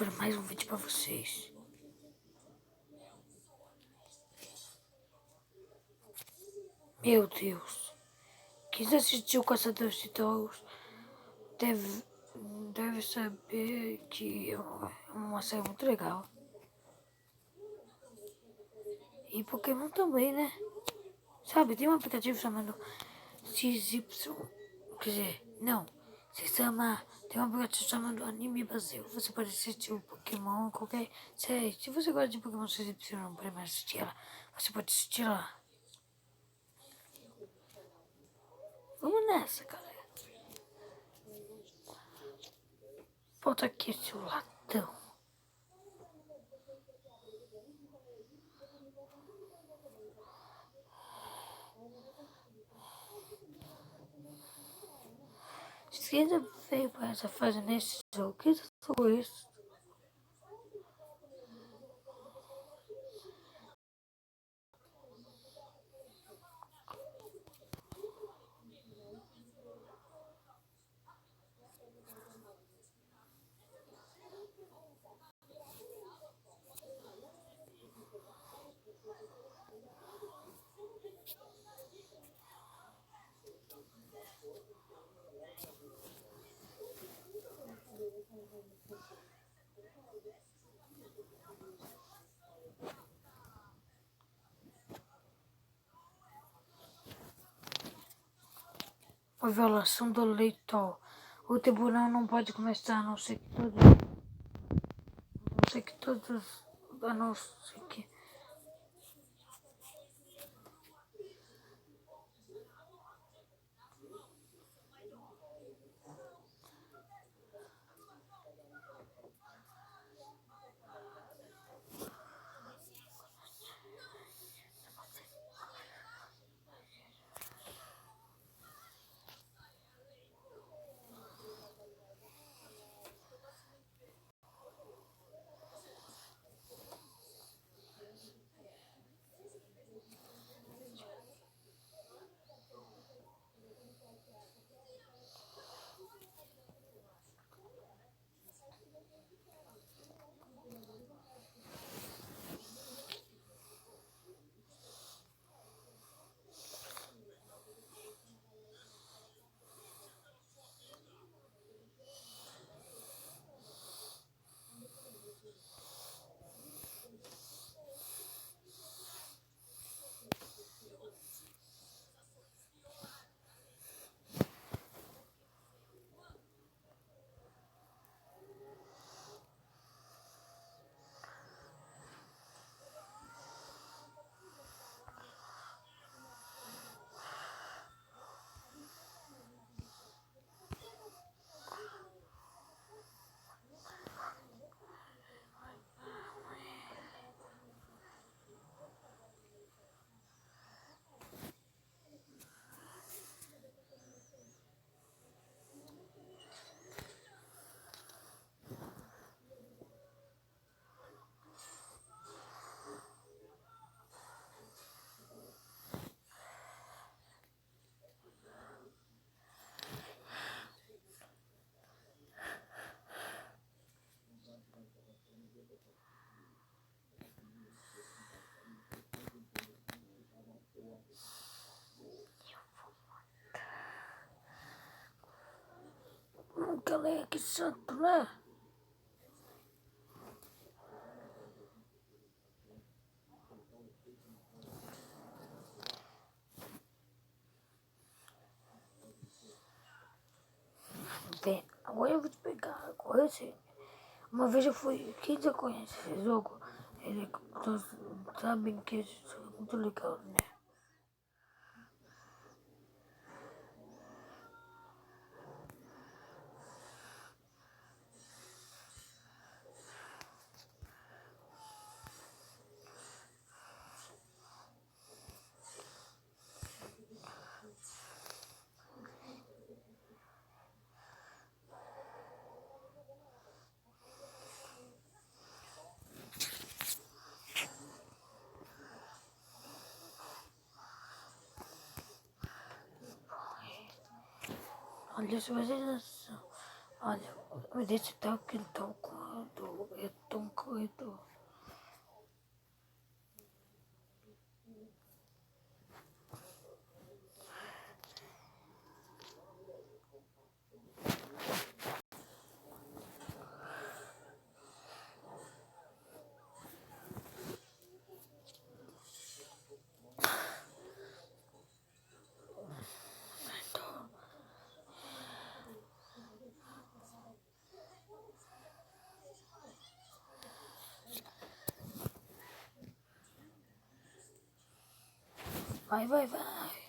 para mais um vídeo para vocês. Meu Deus, quem assistiu Caçadores de Titãs deve saber que é uma série muito legal. E Pokémon também, né? Sabe, tem um aplicativo chamado XY, quer dizer, não, tem um aplicativo chamado Anime Brasil. Você pode assistir o Pokémon, qualquer série. Se você gosta de Pokémon XY, não pode mais assistir ela, você pode assistir lá. Vamos nessa, galera. Volta aqui, seu latão. Se ainda veio para essa fase nesse jogo, que foi isso? A violação do leitor. O tribunal não pode começar a não ser que todos, a não ser que galera, que santo, né? Bem, agora eu vou te pegar. Agora sim. Uma vez eu fui. Quem já conhece esse jogo? Ele todos sabem que esse jogo é muito legal, né? Olha, se vocês olha, desse tal quintal quando Vai, vai, vai.